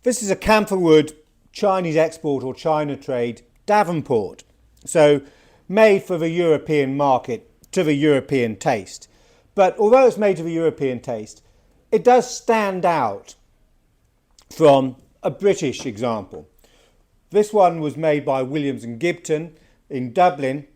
This is a camphor wood Chinese Export or China Trade Davenport. So made for the European market, to the European taste. But although it's made to the European taste, it does stand out from a British example. This one was made by Williams and Gibson in Dublin,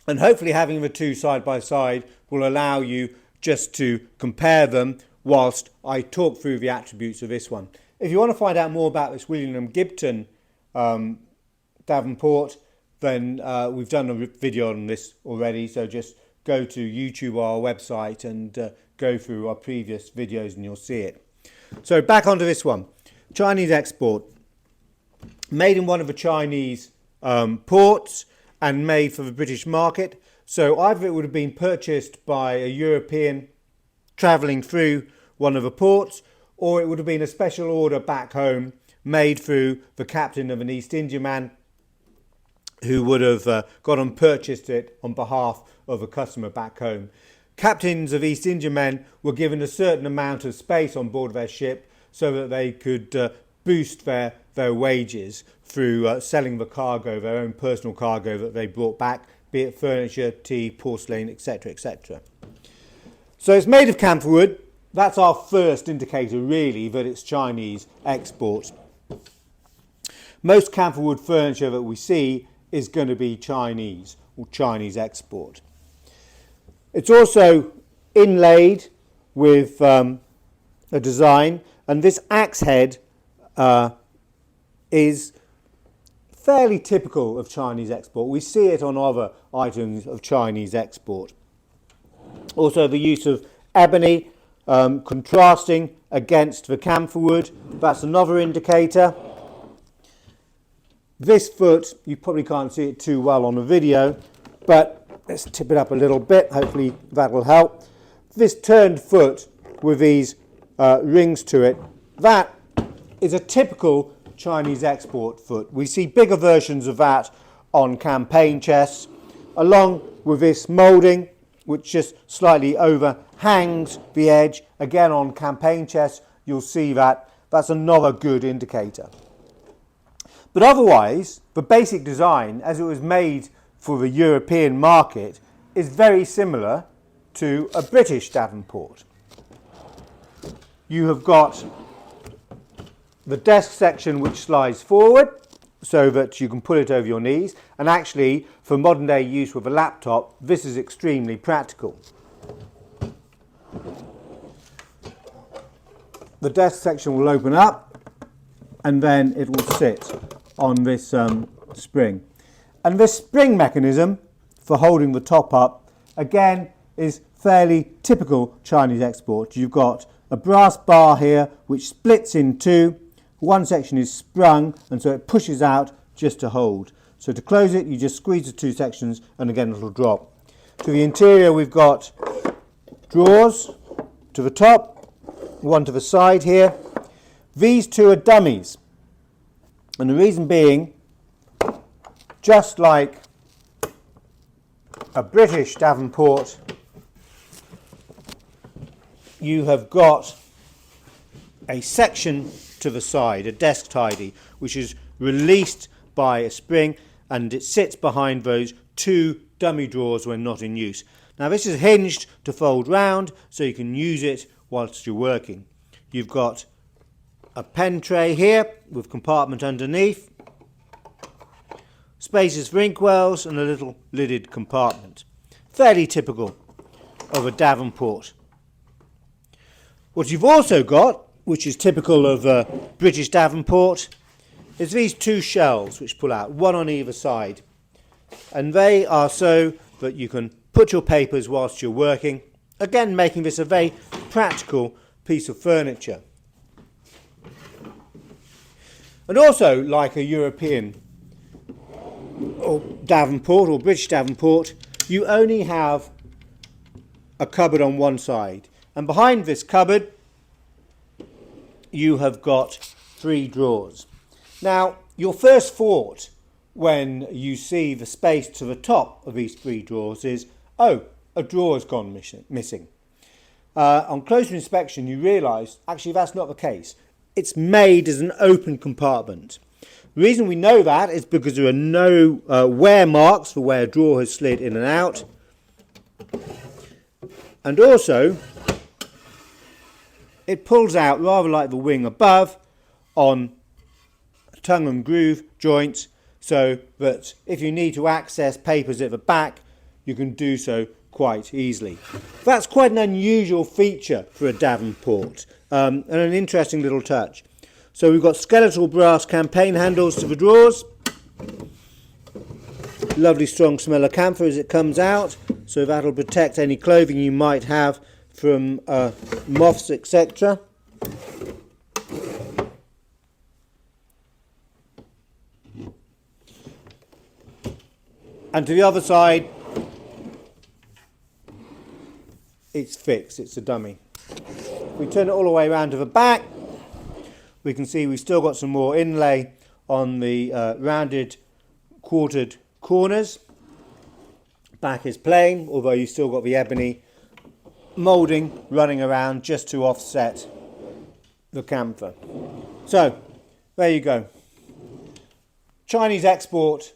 and hopefully having the two side by side will allow you just to compare them whilst I talk through the attributes of this one. If you want to find out more about this Williams and Gibson Davenport, then we've done a video on this already, so just go to YouTube or our website and go through our previous videos and you'll see it. So back onto this one, Chinese Export, made in one of the Chinese ports and made for the British market. So either it would have been purchased by a European travelling through one of the ports, or it would have been a special order back home made through the captain of an East Indiaman who would have gone and purchased it on behalf of a customer back home. Captains of East Indiamen were given a certain amount of space on board their ship so that they could boost their wages through selling the cargo, their own personal cargo that they brought back, be it furniture, tea, porcelain, etc., etc. So it's made of camphor wood. That's our first indicator really that it's Chinese export. Most camphor wood furniture that we see is going to be Chinese or Chinese export. It's also inlaid with a design, and this axe head is fairly typical of Chinese export. We see it on other items of Chinese export. Also the use of ebony contrasting against the camphor wood, that's another indicator. This foot, you probably can't see it too well on the video, but let's tip it up a little bit, hopefully that will help. This turned foot with these rings to it, that is a typical Chinese export foot. We see bigger versions of that on campaign chests, along with this moulding which just slightly overhangs the edge. Again on campaign chests you'll see that. That's another good indicator. But otherwise the basic design as it was made for the European market is very similar to a British Davenport. You have got the desk section which slides forward so that you can put it over your knees, and actually for modern day use with a laptop this is extremely practical. The desk section will open up and then it will sit on this spring, and this spring mechanism for holding the top up again is fairly typical Chinese export. You've got a brass bar here which splits in two. One section is sprung and so it pushes out just to hold. So to close it you just squeeze the two sections and again it'll drop. To the interior we've got drawers to the top, one to the side here. These two are dummies, and the reason being, just like a British Davenport, you have got a section to the side, a desk tidy, which is released by a spring and it sits behind those two dummy drawers when not in use. Now this is hinged to fold round so you can use it whilst you're working. You've got a pen tray here with compartment underneath, spaces for inkwells and a little lidded compartment. Fairly typical of a Davenport. What you've also got, which is typical of a British Davenport, is these two shelves which pull out, one on either side, and they are so that you can put your papers whilst you're working, again making this a very practical piece of furniture. And also, like a European or Davenport or British Davenport, you only have a cupboard on one side, and behind this cupboard you have got three drawers. Now your first thought when you see the space to the top of these three drawers is, oh, a drawer's gone missing. On closer inspection you realise actually that's not the case. it's made as an open compartment. The reason we know that is because there are no wear marks for where a drawer has slid in and out. And also, it pulls out rather like the wing above on tongue and groove joints, so that if you need to access papers at the back, you can do so quite easily. That's quite an unusual feature for a Davenport, and an interesting little touch. So we've got skeletal brass campaign handles to the drawers. Lovely strong smell of camphor as it comes out, so that'll protect any clothing you might have from moths, etc. And to the other side, it's fixed, it's a dummy. If we turn it all the way around to the back, we can see we've still got some more inlay on the rounded quartered corners. Back is plain, although you've still got the ebony moulding running around just to offset the camphor. So, there you go. Chinese Export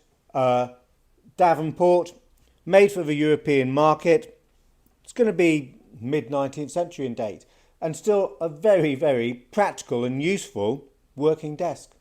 Davenport, made for the European market. It's going to be mid-19th century in date, and still a very, very practical and useful working desk.